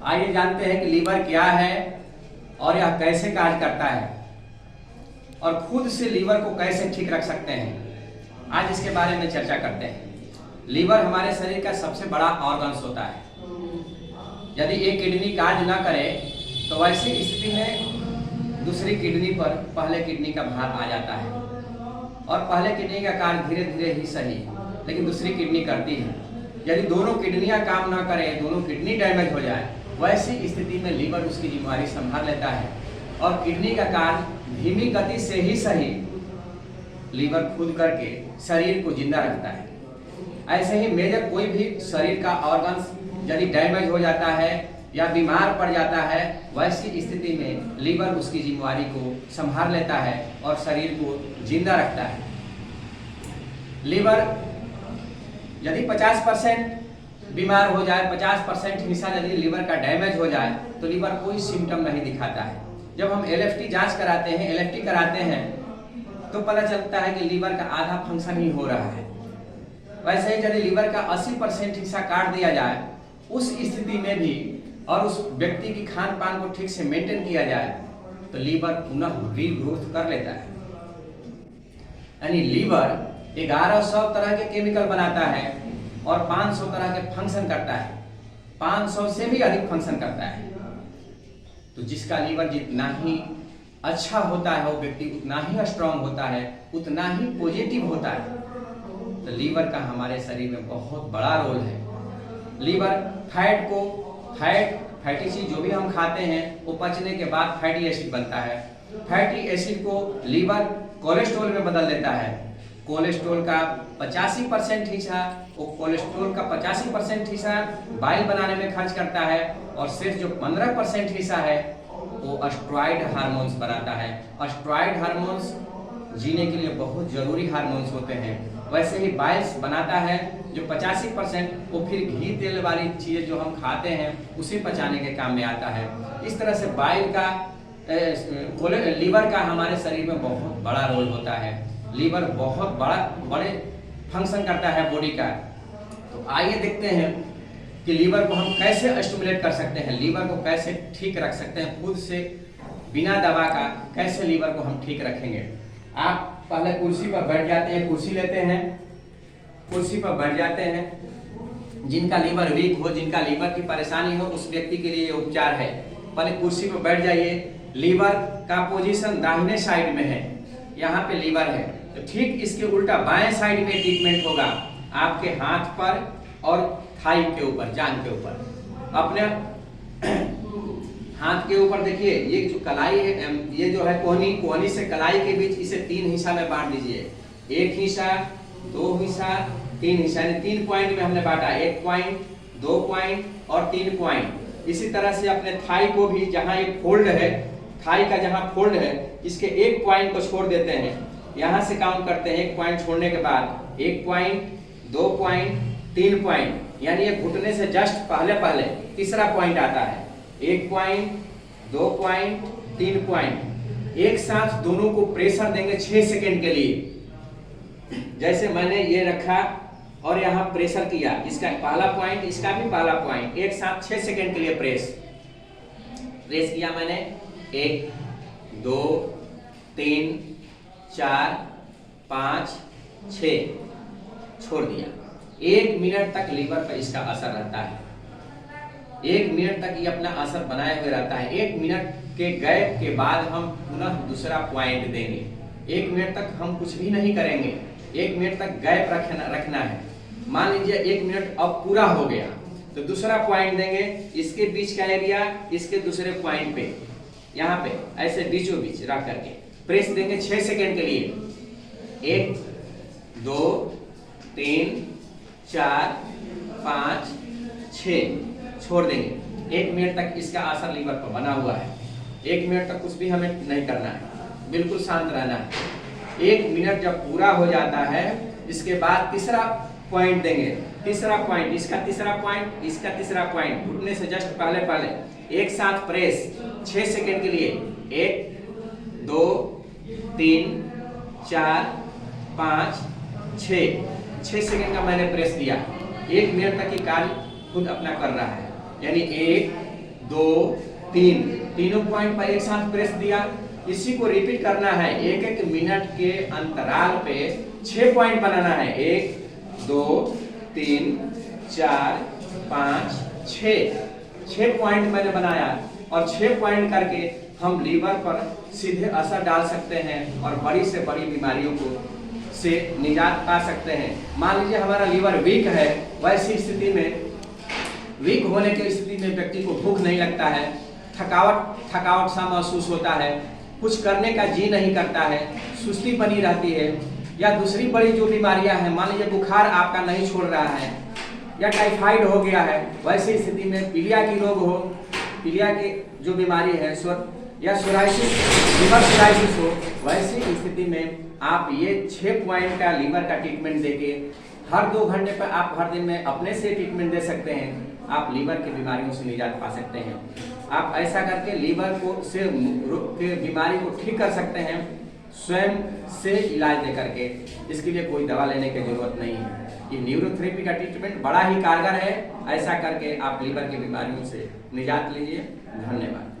आइए जानते हैं कि लीवर क्या है और यह कैसे कार्य करता है और खुद से लीवर को कैसे ठीक रख सकते हैं। आज इसके बारे में चर्चा करते हैं। लीवर हमारे शरीर का सबसे बड़ा ऑर्गन्स होता है। यदि एक किडनी कार्य ना करे तो वैसी स्थिति में दूसरी किडनी पर पहले किडनी का भार आ जाता है और पहले किडनी का कार्य धीरे धीरे ही सही लेकिन दूसरी किडनी करती है। यदि दोनों किडनियां काम ना करें, दोनों किडनी डैमेज हो जाए, वैसी स्थिति में लीवर उसकी जिम्मेदारी संभाल लेता है और किडनी का कार्य धीमी गति से ही सही लीवर खुद करके शरीर को जिंदा रखता है। ऐसे ही मेजर कोई भी शरीर का ऑर्गन्स यदि डैमेज हो जाता है या बीमार पड़ जाता है, वैसी स्थिति में लीवर उसकी जिम्मेदारी को संभाल लेता है और शरीर को जिंदा रखता है। लीवर यदि 50% बीमार हो जाए, 50% हिस्सा यदि लीवर का डैमेज हो जाए तो लीवर कोई सिम्टम नहीं दिखाता है। जब हम LFT जांच कराते हैं, LFT कराते हैं तो पता चलता है कि लीवर का आधा फंक्शन ही हो रहा है। वैसे ही यदि लीवर का 80% हिस्सा काट दिया जाए, उस स्थिति में भी और उस व्यक्ति की खान पान को ठीक से मेंटेन किया जाए तो लीवर पुनः रीग्रोथ कर लेता है। यानी लीवर 1100 तरह के केमिकल बनाता है और 500 तरह के फंक्शन करता है, 500 से भी अधिक फंक्शन करता है। तो जिसका लीवर जितना ही अच्छा होता है वो व्यक्ति उतना ही स्ट्रांग होता है, उतना ही पॉजिटिव होता है। तो लीवर का हमारे शरीर में बहुत बड़ा रोल है। लीवर फैटी चीज जो भी हम खाते हैं वो पचने के बाद फैटी एसिड बनता है। फैटी एसिड को लीवर कोलेस्ट्रॉल में बदल देता है। कोलेस्ट्रॉल का 85% हिस्सा, वो कोलेस्ट्रॉल का 85% हिस्सा बाइल बनाने में खर्च करता है और सिर्फ जो 15% हिस्सा है वो स्टेरॉइड हार्मोन्स बनाता है। स्टेरॉइड हार्मोन्स जीने के लिए बहुत जरूरी हार्मोन्स होते हैं। वैसे ही बाइल्स बनाता है जो 85%, वो फिर घी तेल वाली चीजें जो हम खाते हैं उसे पचाने के काम में आता है। इस तरह से बाइल का लीवर का हमारे शरीर में बहुत बड़ा रोल होता है। लीवर बहुत बड़े फंक्शन करता है बॉडी का। तो आइए देखते हैं कि लीवर को हम कैसे स्टिमुलेट कर सकते हैं, लीवर को कैसे ठीक रख सकते हैं खुद से बिना दवा का। कैसे लीवर को हम ठीक रखेंगे। आप पहले कुर्सी पर बैठ जाते हैं, कुर्सी लेते हैं, कुर्सी पर बैठ जाते हैं। जिनका लीवर वीक हो, जिनका लीवर की परेशानी हो, उस व्यक्ति के लिए उपचार है। पहले कुर्सी पर बैठ जाइए। लीवर का पोजीशन दाहिने साइड में है, यहाँ पे लीवर है तो ठीक इसके उल्टा बाएं साइड में ट्रीटमेंट होगा। आपके हाथ पर और थाई के ऊपर, जांघ के ऊपर। अपने हाथ के ऊपर देखिए ये जो कलाई है, ये जो है कोहनी से कलाई के बीच, इसे 3 हिस्सा में बांट दीजिए। 1 हिस्सा, 2 हिस्सा, 3 हिस्सा, यानी 3 पॉइंट में हमने बांटा। 1 पॉइंट, 2 पॉइंट और 3 पॉइंट। इसी तरह से अपने थाई को भी, जहाँ एक फोल्ड है, थाई का जहाँ फोल्ड है, इसके 1 पॉइंट को छोड़ देते हैं। यहाँ से काउंट करते हैं। 1 पॉइंट छोड़ने के बाद 1 पॉइंट, 2 पॉइंट, 3 पॉइंट, यानी ये घुटने से जस्ट पहले तीसरा पॉइंट आता है। 1 पॉइंट, 2 पॉइंट, 3 पॉइंट। एक साथ दोनों को प्रेशर देंगे 6 सेकेंड के लिए। जैसे मैंने ये रखा और यहाँ प्रेशर किया, इसका पहला पॉइंट, इसका भी पहला पॉइंट, एक साथ 6 सेकेंड के लिए प्रेस किया मैंने। 1, 2, 3, 4, 5, 6 छोड़ दिया। 1 मिनट तक लीवर पर इसका असर रहता है। 1 मिनट तक ये अपना असर बनाए हुए रहता है। 1 मिनट के गैप के बाद हम पुनः दूसरा पॉइंट देंगे। 1 मिनट तक हम कुछ भी नहीं करेंगे। 1 मिनट तक गैप रखना है। मान लीजिए 1 मिनट अब पूरा हो गया तो दूसरा पॉइंट देंगे। इसके बीच का एरिया, इसके दूसरे पॉइंट पे, यहाँ पे ऐसे बीचों बीच रख करके प्रेस देंगे 6 सेकेंड के लिए। 1, 2, 3, 4, 5, 6 छोड़ देंगे। 1 मिनट तक इसका असर लीवर पर बना हुआ है। 1 मिनट तक कुछ भी हमें नहीं करना है, बिल्कुल शांत रहना है। 1 मिनट जब पूरा हो जाता है, इसके बाद तीसरा पॉइंट देंगे। तीसरा पॉइंट, इसका तीसरा पॉइंट, इसका तीसरा पॉइंट, घुटने से जस्ट पहले एक साथ प्रेस 6 सेकेंड के लिए। 1, 2, 3, 4, 5, 6 सेकेंड का मैंने प्रेस दिया। 1 मिनट तक ये कार्य खुद अपना कर रहा है। यानी 1, 2 3, तीनों पॉइंट पर एक साथ प्रेस दिया। इसी को रिपीट करना है, एक एक मिनट के अंतराल पे 6 पॉइंट बनाना है। 1 2 3 4 5 6 पॉइंट मैंने बनाया और 6 पॉइंट करके हम लीवर पर सीधे असर डाल सकते हैं और बड़ी से बड़ी बीमारियों को से निजात पा सकते हैं। मान लीजिए हमारा लीवर वीक है, वैसी स्थिति में, वीक होने की स्थिति में व्यक्ति को भूख नहीं लगता है, थकावट सा महसूस होता है, कुछ करने का जी नहीं करता है, सुस्ती बनी रहती है, या दूसरी बड़ी जो बीमारियां हैं, मान लीजिए बुखार आपका नहीं छोड़ रहा है या टाइफाइड हो गया है, वैसी स्थिति में पीलिया की रोग हो, पीलिया की जो बीमारी है या सोराइसिस, लीवर सोराइसिस हो, वैसी स्थिति में आप ये 6 पॉइंट का लीवर का ट्रीटमेंट देके हर 2 घंटे पर आप हर दिन में अपने से ट्रीटमेंट दे सकते हैं। आप लीवर की बीमारियों से निजात पा सकते हैं। आप ऐसा करके लीवर को से के बीमारी को ठीक कर सकते हैं स्वयं से इलाज दे करके। इसके लिए कोई दवा लेने की जरूरत नहीं है। ये न्यूरोथेरेपी का ट्रीटमेंट बड़ा ही कारगर है। ऐसा करके आप लीवर की बीमारियों से निजात लीजिए। धन्यवाद।